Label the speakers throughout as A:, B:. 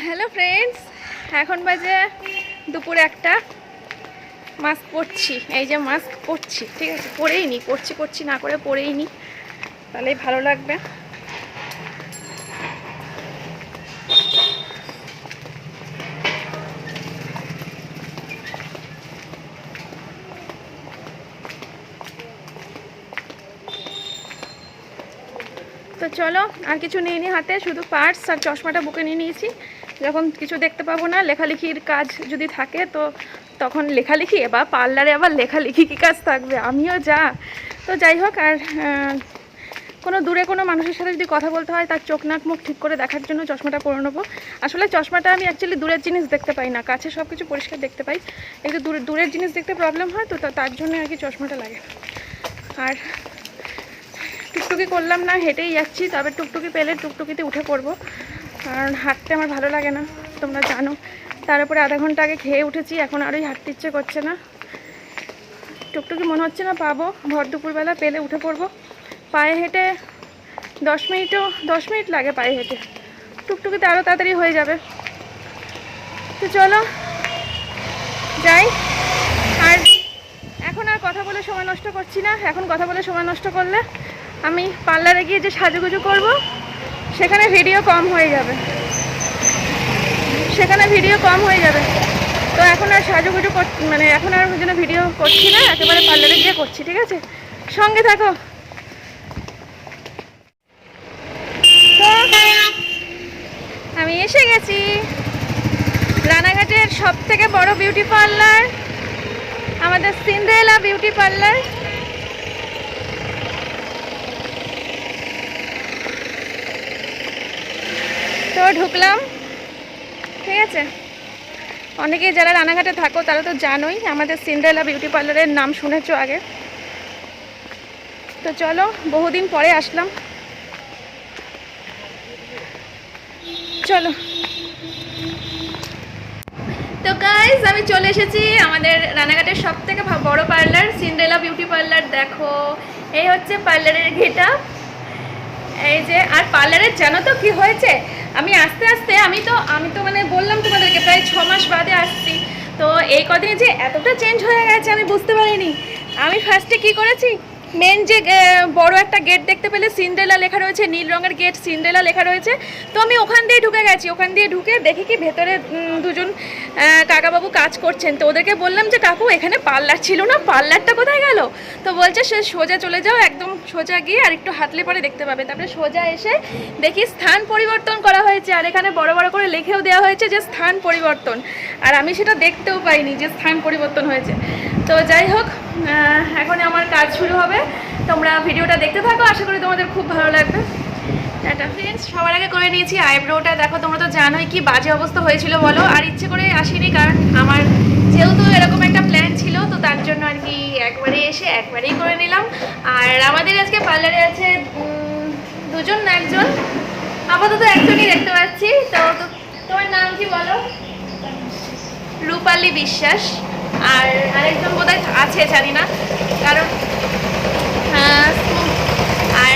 A: Hello friends, এখন বাজে দুপুর একটা। মাস্ক পরছি, এই যে মাস্ক পরছি, ঠিক আছে? পরেই নি, পরছি না করে পরেই নি, তাহলেই ভালো লাগবে। তো চলো, আর কিছু নিয়ে নি হাতে, শুধু পার্স আর চশমাটা বুকে নিয়ে নিয়েছি। যখন কিছু দেখতে পাবো না, লেখালেখির কাজ যদি থাকে তো তখন লেখালেখি, বা পার্লারে আবার লেখালেখি কী কাজ থাকবে, আমিও যা। তো যাই হোক, আর কোনো দূরে কোনো মানুষের সাথে যদি কথা বলতে হয় তার চোখ নাক মুখ ঠিক করে দেখার জন্য চশমাটা পরে নেবো। আসলে চশমাটা আমি অ্যাকচুয়ালি দূরের জিনিস দেখতে পাই না, কাছে সব কিছু পরিষ্কার দেখতে পাই। একটু দূরের জিনিস দেখতে প্রবলেম হয়, তো তার জন্য আর কি চশমাটা লাগে। আর টুকটুকি করলাম না, হেঁটেই যাচ্ছি, তবে টুকটুকি পেলে টুকটুকিতে উঠে পড়বো, কারণ হাঁটতে আমার ভালো লাগে না, তোমরা জানো। তার উপরে আধা ঘন্টা আগে খেয়ে উঠেছি, এখন আরই হাঁটতে ইচ্ছে করছে না। টুকটুকি মনে হচ্ছে না পাবো, ভর দুপুরবেলা পেলে উঠে পড়বো। পায়ে হেঁটে 10 মিনিট লাগে পায়ে হেঁটে, টুকটুকিতে আরও তাড়াতাড়ি হয়ে যাবে। তো চলো যাই। আর এখন আর কথা বলে সময় নষ্ট করছি না, এখন কথা বলে সময় নষ্ট করলে আমি পার্লারে গিয়ে যে সাজুগুজু করব সেখানে ভিডিও কম হয়ে যাবে, তো এখন আর সাজুগুজু মানে এখন আর ওই জন্য ভিডিও করছি না, একেবারে পার্লারে গিয়ে করছি, ঠিক আছে? সঙ্গে থাকো। তো আমি এসে গেছি রানাঘাটের সব থেকে বড় বিউটি পার্লার, আমাদের সিন্ড্রেলা বিউটি পার্লার। তো ঢুকলাম, ঠিক আছে? অনেকেই যারা রানাঘাটে থাকো তারা তো জানোই, আমাদের সিন্ড্রেলা বিউটি পার্লারের নাম শুনেছো আগে। তো চলো, বহুদিন পরে আসলাম, চলো। তো গাইজ, আমি চলে এসেছি আমাদের রানাঘাটের সব থেকে বড় পার্লার সিন্ড্রেলা বিউটি পার্লার। দেখো, এই হচ্ছে পার্লারের ঘেটা, এই যে। আর পার্লারের জানো তো কি হয়েছে, আমি আস্তে আস্তে আমি তো মানে বললাম তোমাদেরকে প্রায় 6 মাস বাদে আসছি। তো এই কদিনে যে এতটা চেঞ্জ হয়ে গেছে আমি বুঝতে পারিনি। আমি ফার্স্টে কি করেছি, মেন যে বড় একটা গেট দেখতে পেলে সিন্ড্রেলা লেখা রয়েছে, নীল রঙের গেট, সিন্ড্রেলা লেখা রয়েছে। তো আমি ওখান দিয়ে ঢুকে গেছি, ওখান দিয়ে ঢুকে দেখি কি ভেতরে দুজন কাকাবাবু কাজ করছেন। তো ওদেরকে বললাম যে কাকু, এখানে পার্লার ছিল না, পার্লারটা কোথায় গেল? তো বলছে সে সোজা চলে যাও, একদম সোজা গিয়ে আর একটু হাতলে পরে দেখতে পাবে। তারপরে সোজা এসে দেখি স্থান পরিবর্তন করা হয়েছে, আর এখানে বড় বড় করে লিখেও দেওয়া হয়েছে যে স্থান পরিবর্তন। আর আমি সেটা দেখতেও পাইনি যে স্থান পরিবর্তন হয়েছে। তো যাই হোক, এখন আমার কাজ শুরু হবে, তোমরা ভিডিওটা দেখতে থাকো, আশা করি তোমাদের খুব ভালো লাগবে। টাটা ফ্রেন্ডস, সবার আগে করে নিয়েছি আইব্রোটা। দেখো, তোমরা তো জানোই কি বাজে অবস্থা হয়েছিল বলো, আর ইচ্ছে করে আসিনি, কারণ আমার যেহেতু এরকম একটা প্ল্যান ছিল, তো তার জন্য আর কি একবারে এসে একবারেই করে নিলাম। আর আমাদের আজকে পার্লারে আছে দুজন না একজন, আপাতত একজনই দেখতে পাচ্ছি। তো তোমার নাম কি বলো? রূপালী বিশ্বাস। আর আরেকজন বোধহয় আছে, জানি না, কারণ আর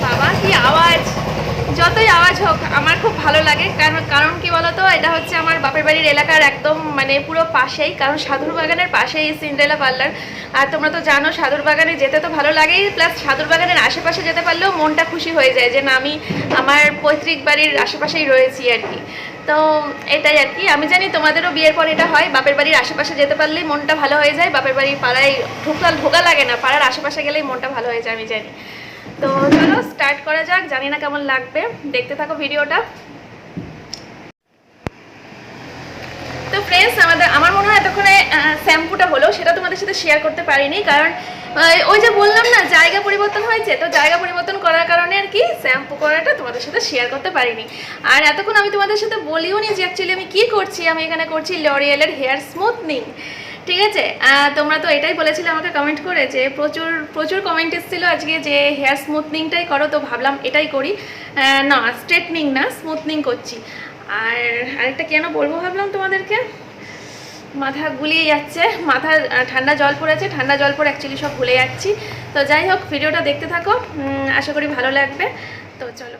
A: বাবা কি আওয়াজ, যতই আওয়াজ হোক আমার খুব ভালো লাগে। কারণ কি বলতো, এটা হচ্ছে আমার বাপের বাড়ির এলাকার একদম মানে পুরো পাশেই, কারণ সাধুর বাগানের পাশেই সিন্ড্রেলা পার্লার। আর তোমরা তো জানো সাধুর বাগানে যেতে তো ভালো লাগেই, প্লাস সাধুর বাগানের আশেপাশে যেতে পারলেও মনটা খুশি হয়ে যায় যে না, আমি আমার পৈতৃক বাড়ির আশেপাশেই রয়েছি আর কি। তো এটাই আর কি। আমি জানি তোমাদেরও বিয়ের পর এটা হয়, বাপের বাড়ির আশেপাশে যেতে পারলেই মনটা ভালো হয়ে যায়, বাপের বাড়ির পাড়ায় ঢোকা লাগে না, পাড়ার আশেপাশে গেলেই মনটা ভালো হয়ে যায়, আমি জানি। তো চলো স্টার্ট করা যাক, জানি না কেমন লাগবে, দেখতে থাকো ভিডিওটা। তো ফ্রেন্ডস, আমার মনে হয় এতক্ষণে শ্যাম্পুটা হলো, সেটা তোমাদের সাথে শেয়ার করতে পারিনি, কারণ ওই যে বললাম না জায়গা পরিবর্তন হয়েছে, তো জায়গা পরিবর্তন করার কারণে আর কি শ্যাম্পু করাটা তোমাদের সাথে শেয়ার করতে পারিনি। আর এতক্ষণ আমি তোমাদের সাথে বলিও নি যে অ্যাকচুয়ালি আমি কী করছি। আমি এখানে করছি লরিয়েলের হেয়ার স্মুথনিং, ঠিক আছে? তোমরা তো এটাই বলেছিলে আমাকে কমেন্ট করে, যে প্রচুর কমেন্ট এসেছিলো আজকে যে হেয়ার স্মুথনিংটাই করো, তো ভাবলাম এটাই করি। না, স্ট্রেটনিং না, স্মুথনিং করছি। আর আরেকটা কেন বলবো ভাবলাম তোমাদেরকে, মাথা গুলিয়ে যাচ্ছে, মাথা ঠান্ডা জল পড়েছে, ঠান্ডা জল পরে অ্যাকচুয়ালি সব ভুলে যাচ্ছি। তো যাই হোক, ভিডিওটা দেখতে থাকো, আশা করি ভালো লাগবে। তো চলো।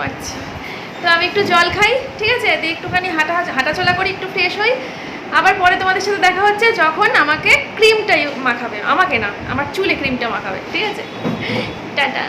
A: আচ্ছা, তো আমি একটু জল খাই, ঠিক আছে, দিয়ে একটুখানি হাঁটাচলা করি, একটু ফ্রেশ হই। আবার পরে তোমাদের সাথে দেখা হচ্ছে যখন আমাকে ক্রিমটা মাখাবে, আমাকে না, আমার চুলে ক্রিমটা মাখাবে, ঠিক আছে। টাটা।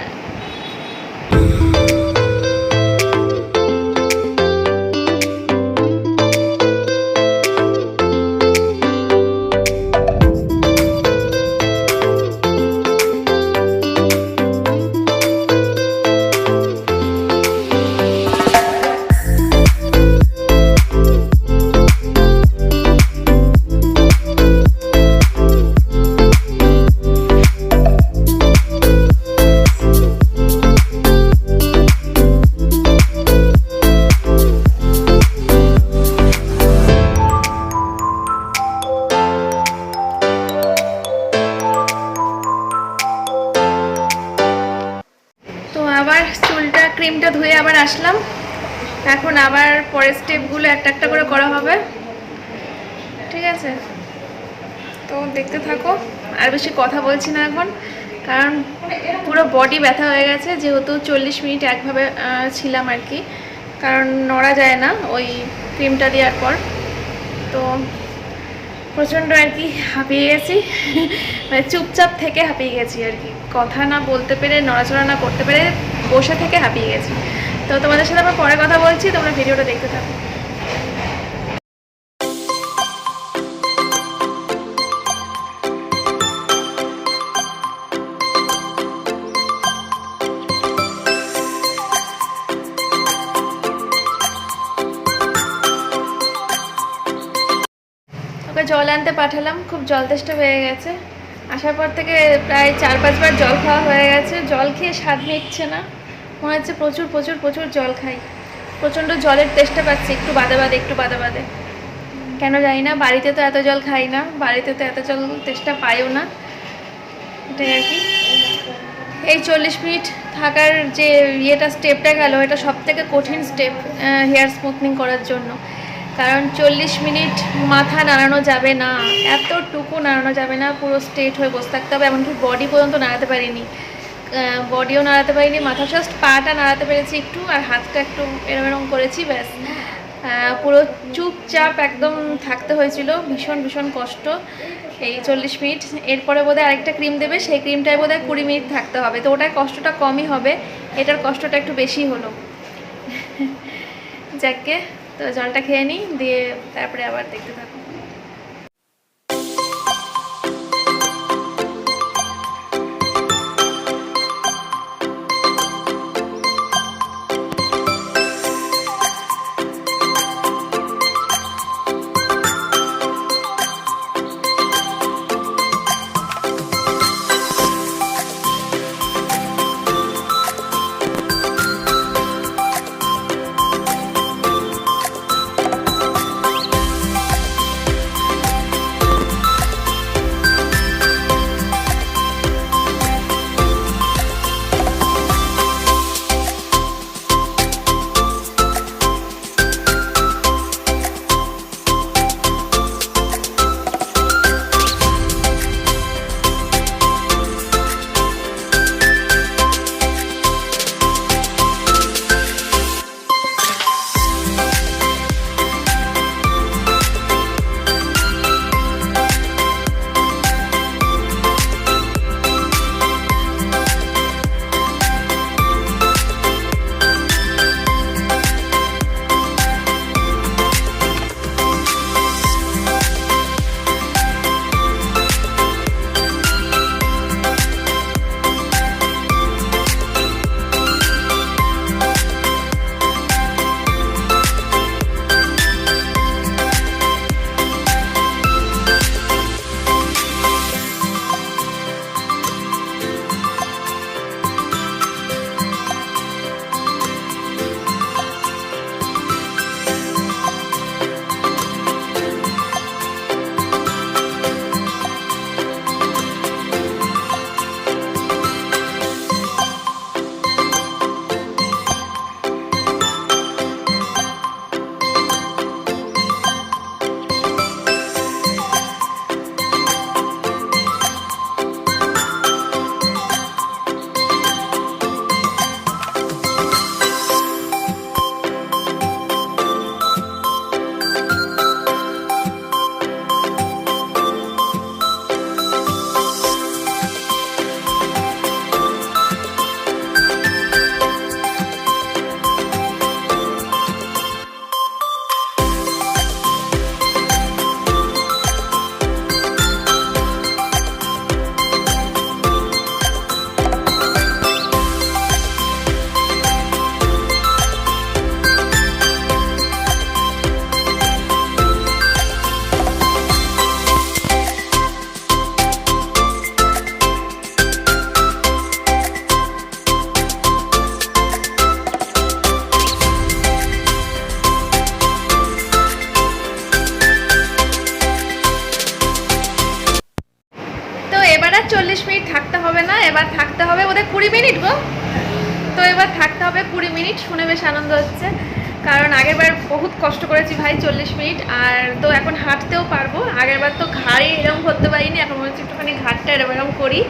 A: আবার চুলটা ক্রিমটা ধুয়ে আবার আসলাম, এখন আবার পরের স্টেপগুলো একটা একটা করে করা হবে, ঠিক আছে। তো দেখতে থাকো, আর বেশি কথা বলছি না এখন, কারণ পুরো বডি ব্যথা হয়ে গেছে, যেহেতু 40 মিনিট একভাবে ছিলাম আর কি, কারণ নড়া যায় না ওই ক্রিমটা দেওয়ার পর। তো প্রচণ্ড আর কি হাঁপিয়ে গেছি, মানে চুপচাপ থেকে হাঁপিয়ে গেছি আর কি, কথা না বলতে পেরে, নড়াচড়া না করতে পেরে বসে থেকে হাঁপিয়ে গেছি। তো তোমাদের সাথে আবার পরে কথা বলছি, তোমরা ভিডিওটা দেখতে থাকো। ওকে জল আনতে পাঠালাম, খুব জল তেষ্টা হয়ে গেছে, আসার পর থেকে প্রায় 4-5 বার জল খাওয়া হয়ে গেছে, জল খেয়ে স্বাদ মিটছে না, মনে হচ্ছে প্রচুর প্রচুর প্রচুর জল খাই, প্রচণ্ড জলের তেষ্টা পাচ্ছি, একটু বাদে বাদে কেন জানি না। বাড়িতে তো এত জল খাই না, বাড়িতে তো এত জল তেষ্টা পাইও না, এটাই আর কি। এই 40 মিনিট থাকার যে স্টেপটা গেল, এটা সব থেকে কঠিন স্টেপ হেয়ার স্মুথনিং করার জন্য, কারণ 40 মিনিট মাথা নাড়ানো যাবে না, এতটুকু নাড়ানো যাবে না, পুরো স্ট্রেট হয়ে বসে থাকতে হবে, এমনকি বডি পর্যন্ত নাড়াতে পারিনি, বডিও নাড়াতে পারিনি, মাথা জাস্ট পাটা নাড়াতে পেরেছি একটু, আর হাতটা একটু এরম করেছি, ব্যাস। পুরো চুপচাপ একদম থাকতে হয়েছিল, ভীষণ ভীষণ কষ্ট এই 40 মিনিট। এরপরে বোধহয় আরেকটা ক্রিম দেবে, সেই ক্রিমটায় বোধহয় 20 মিনিট থাকতে হবে, তো ওটার কষ্টটা কমই হবে, এটার কষ্টটা একটু বেশি হলো। যাকে, তো জলটা খেয়ে নিই, দিয়ে তারপরে আবার দেখতে থাকো। 40 মিনিট থাকতে হবে না, এবার থাকতে হবে বোধহয় 20 মিনিট গো। তো এবার থাকতে হবে 20 মিনিট। শুনে বেশ আনন্দ হচ্ছে, কারণ আগেরবার বহুত কষ্ট করেছি ভাই 40 মিনিট। আর তো এখন হাঁটতেও পারবো। আগেরবার তো ঘাড়ে এরকম করতে পারিনি, এখন মনে হচ্ছে একটুখানি ঘাটটা এরকম করি।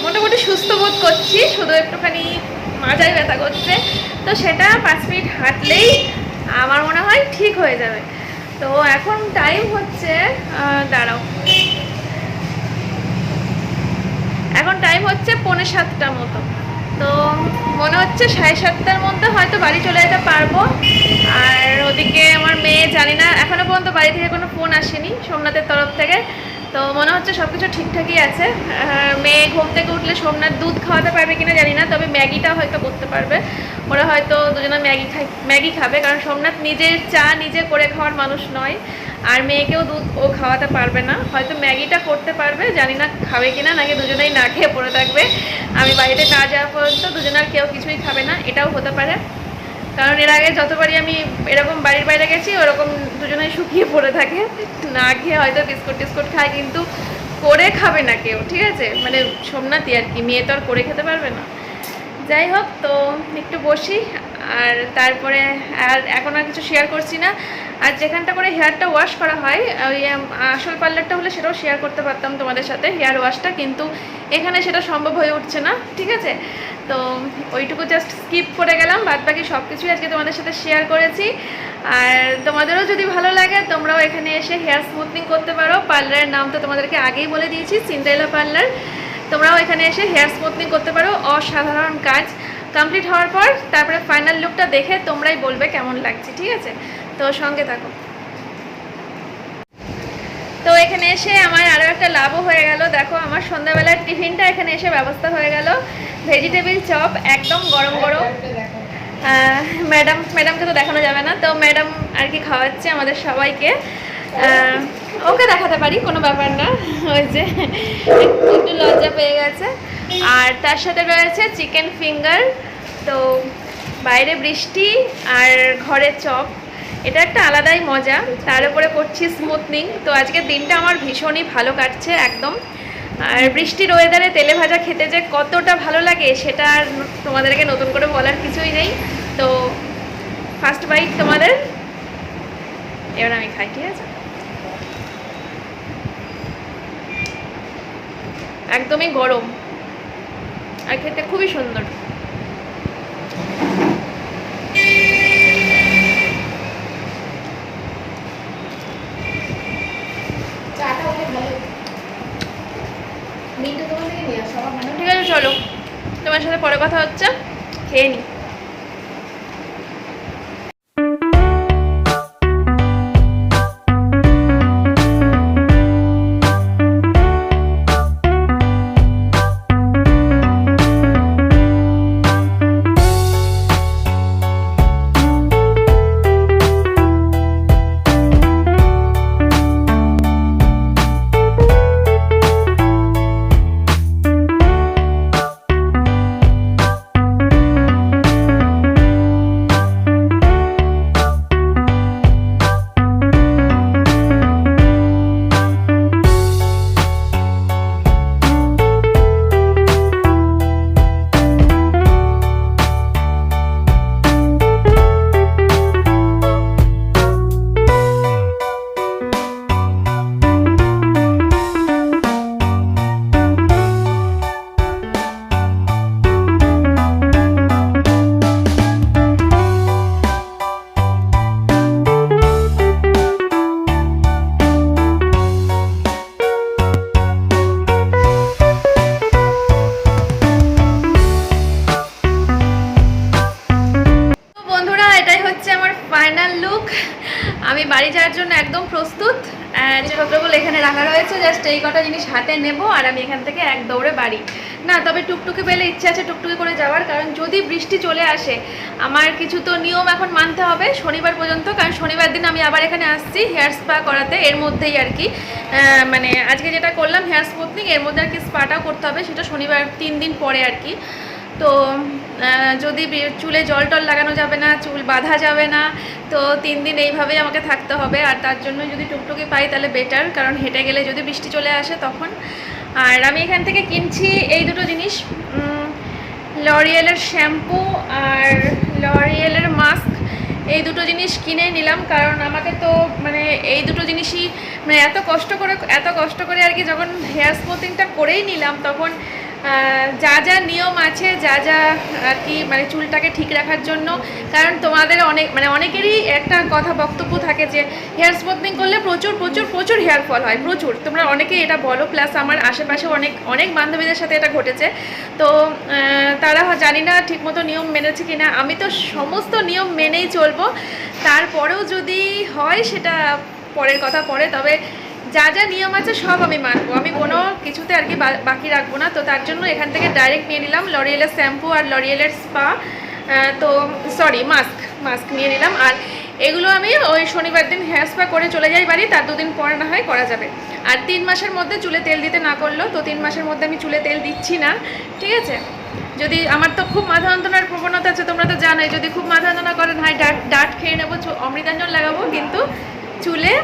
A: মোটামুটি সুস্থ বোধ করছি, শুধু একটুখানি মাজায় ব্যথা করছে। তো সেটা 5 মিনিট হাঁটলেই আমার মনে হয় ঠিক হয়ে যাবে। তো এখন টাইম হচ্ছে দাঁড়াও, এখন টাইম হচ্ছে 6:45 মতো। তো মনে হচ্ছে 7:30টার মধ্যে হয়তো বাড়ি চলে যেতে পারবো। আর ওদিকে আমার মেয়ে, জানি না এখনো পর্যন্ত বাড়ি থেকে কোনো ফোন আসেনি সোমনাথের তরফ থেকে। তো মনে হচ্ছে সব কিছু ঠিকঠাকই আছে। মেয়ে ঘুম থেকে উঠলে সোমনাথ দুধ খাওয়াতে পারবে কিনা জানি না, তবে ম্যাগিটা হয়তো করতে পারবে। ওরা হয়তো দুজনে ম্যাগি খাবে, কারণ সোমনাথ নিজের চা নিজে করে খাওয়ার মানুষ নয়। আর মেয়েকেও দুধ ও খাওয়াতে পারবে না, হয়তো ম্যাগিটা করতে পারবে, জানি না খাবে কিনা, নাকি দুজনেই না খেয়ে পড়ে থাকবে। আমি বাড়িতে না যাওয়া পর্যন্ত দুজনের কেউ কিছুই খাবে না, এটাও হতে পারে। কারণ এর আগে যতবারই আমি এরকম বাড়ির বাইরে গেছি, ওরকম দুজনেই শুকিয়ে পড়ে থাকে, না খেয়ে হয়তো বিস্কুট টিস্কুট খায়, কিন্তু করে খাবে না কেউ, ঠিক আছে? মানে সোমনাথই আর কি, মেয়ে তো আর করে খেতে পারবে না। যাই হোক, তো একটু বসি। আর তারপরে আর এখন আর কিছু শেয়ার করছি না। আর যেখানটা করে হেয়ারটা ওয়াশ করা হয়, ওই আসল পার্লারটা হলে সেটাও শেয়ার করতে পারতাম তোমাদের সাথে, হেয়ার ওয়াশটা, কিন্তু এখানে সেটা সম্ভব হয়ে উঠছে না, ঠিক আছে? তো ওইটুকু জাস্ট স্কিপ করে গেলাম, বাদ বাকি সব কিছুই আজকে তোমাদের সাথে শেয়ার করেছি। আর তোমাদেরও যদি ভালো লাগে, তোমরাও এখানে এসে হেয়ার স্মুথনিং করতে পারো। পার্লারের নাম তো তোমাদেরকে আগেই বলে দিয়েছি, সিন্ড্রেলা পার্লার। তোমরাও এখানে এসে হেয়ার স্মুথনিং করতে পারো, অসাধারণ কাজ। কমপ্লিট হওয়ার পর তারপরে ফাইনাল লুকটা দেখে তোমরাই বলবে কেমন লাগছে, ঠিক আছে? তো সঙ্গে থাকো। তো এখানে এসে আমার আরও একটা লাভও হয়ে গেল। দেখো, আমার সন্ধ্যাবেলার টিফিনটা এখানে এসে ব্যবস্থা হয়ে গেল। ভেজিটেবিল চপ, একদম গরম গরম। ম্যাডামকে তো দেখানো যাবে না, তো ম্যাডাম আর কি খাওয়াচ্ছে আমাদের সবাইকে। ওকে দেখাতে পারি, কোনো ব্যাপার না, ওই যে একটু লজ্জা পেয়ে গেছে। আর তার সাথে রয়েছে চিকেন ফিঙ্গার। তো বাইরে বৃষ্টি আর ঘরে চপ, এটা একটা আলাদাই মজা। তার উপরে করছি স্মুথনিং। তো আজকের দিনটা আমার ভীষণই ভালো কাটছে একদম। আর বৃষ্টির ওয়েদারে তেলে ভাজা খেতে যে কতটা ভালো লাগে, সেটা আর তোমাদেরকে নতুন করে বলার কিছুই নেই। তো ফার্স্ট বাইট তোমাদের, এবার আমি খাই, ঠিক আছে? একদমই গরম আর খেতে খুবই সুন্দর। ঠিক আছে, চলো, তোমার সাথে পরে কথা হচ্ছে, খেয়ে নি। Final look. আমি বাড়ি যাওয়ার জন্য একদম প্রস্তুত। জিনিসপত্রগুলো এখানে রাখা রয়েছে, জাস্ট এই কটা জিনিস হাতে নেব আর আমি এখান থেকে এক দৌড়ে বাড়ি। না, তবে টুকটুকি পেলে ইচ্ছে আছে টুকটুকি করে যাওয়ার, কারণ যদি বৃষ্টি চলে আসে আমার কিছু তো নিয়ম এখন মানতে হবে শনিবার পর্যন্ত। কারণ শনিবার দিন আমি আবার এখানে আসছি হেয়ার স্পা করাতে, এর মধ্যেই আর কি, মানে আজকে যেটা করলাম হেয়ার স্মুথনিং, এর মধ্যে আর কি স্পাটাও করতে হবে, সেটা শনিবার 3 দিন পরে আর কি। তো যদি চুলে জল টল লাগানো যাবে না, চুল বাঁধা যাবে না, তো 3 দিন এইভাবেই আমাকে থাকতে হবে। আর তার জন্য যদি টুকটুকি পাই তাহলে বেটার, কারণ হেঁটে গেলে যদি বৃষ্টি চলে আসে তখন। আর আমি এখান থেকে কিনছি এই দুটো জিনিস, লরিয়েলের শ্যাম্পু আর লরিয়েলের মাস্ক। এই দুটো জিনিস কিনে নিলাম, কারণ আমাকে তো মানে এই দুটো জিনিসই মানে এত কষ্ট করে আর কি যখন হেয়ার স্মুথিংটা করেই নিলাম, তখন যা যা নিয়ম আছে, যা যা আর কি মানে চুলটাকে ঠিক রাখার জন্য। কারণ তোমাদের অনেকেরই একটা কথা বক্তব্য থাকে যে হেয়ার স্মুথিং করলে প্রচুর প্রচুর প্রচুর হেয়ার ফল হয়, প্রচুর। তোমরা অনেকেই এটা বলো, প্লাস আমার আশেপাশে অনেক বান্ধবীদের সাথে এটা ঘটেছে। তো তারা জানি না ঠিকমতো নিয়ম মেনেছে কিনা। আমি তো সমস্ত নিয়ম মেনেই চলবো, তারপরেও যদি হয় সেটা পরের কথা পরে। তবে যা যা নিয়ম আছে সব আমি মানবো, আমি কোনো কিছুতে আর কি বাকি রাখবো না। তো তার জন্য এখান থেকে ডাইরেক্ট নিয়ে নিলাম লরিয়েলের শ্যাম্পু আর লরিয়েলের স্পা, তো সরি মাস্ক নিয়ে নিলাম। আর এগুলো আমি ওই শনিবার দিন হেয়ার স্পা করে চলে যাই বাড়ি, তার 2 দিন পরে না হয় করা যাবে। আর 3 মাসের মধ্যে চুলে তেল দিতে না করলো, তো 3 মাসের মধ্যে আমি চুলে তেল দিচ্ছি না, ঠিক আছে। যদি আমার তো খুব মাথা যন্ত্রণার প্রবণতা আছে, তোমরা তো জানোই, যদি খুব মাথা যন্ত্রণা করেন হয় ডাট খেয়ে নেবো, অমৃতাঞ্জন লাগাবো, কিন্তু চুলে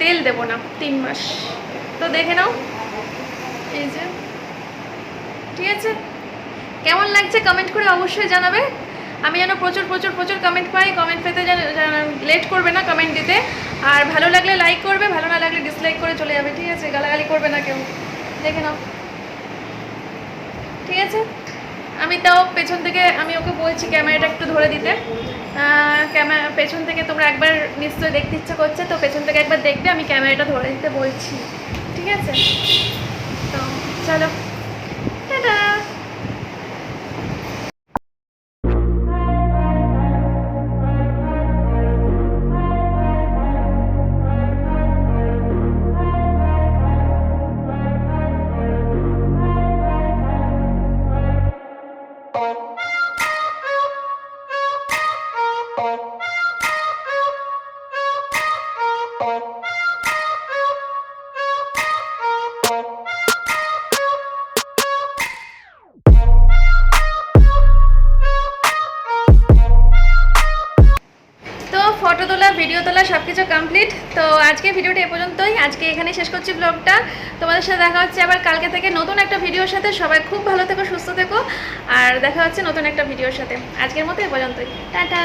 A: তেল দেবো না 3 মাস। তো দেখে নাও, এই যে, ঠিক আছে। কেমন লাগছে কমেন্ট করে অবশ্যই জানাবে। আমি যেন প্রচুর প্রচুর প্রচুর কমেন্ট পাই, কমেন্ট পেতে যেন লেট করবে না কমেন্ট দিতে। আর ভালো লাগলে লাইক করবে, ভালো না লাগলে ডিসলাইক করে চলে যাবে, ঠিক আছে। গালাগালি করবে না কেউ, দেখে নাও, ঠিক আছে। আমি তাও পেছন থেকে আমি ওকে বলছি ক্যামেরাটা একটু ধরে দিতে। পেছন থেকে তোমরা একবার নিশ্চয়ই দেখতে ইচ্ছা করছে, তো পেছন থেকে একবার দেখবে, আমি ক্যামেরাটা ধরে দিতে বলছি, ঠিক আছে। তো চলো, টাটা। ফটো তোলা, ভিডিও তোলা সব কিছু কমপ্লিট। তো আজকে ভিডিওটা এ পর্যন্তই, আজকে এখানেই শেষ করছি ব্লগটা। তোমাদের সাথে দেখা হচ্ছে আবার কালকে থেকে নতুন একটা ভিডিওর সাথে। সবাই খুব ভালো থেকো, সুস্থ থেকো, আর দেখা হচ্ছে নতুন একটা ভিডিওর সাথে। আজকের মতো এ পর্যন্তই, টাটা।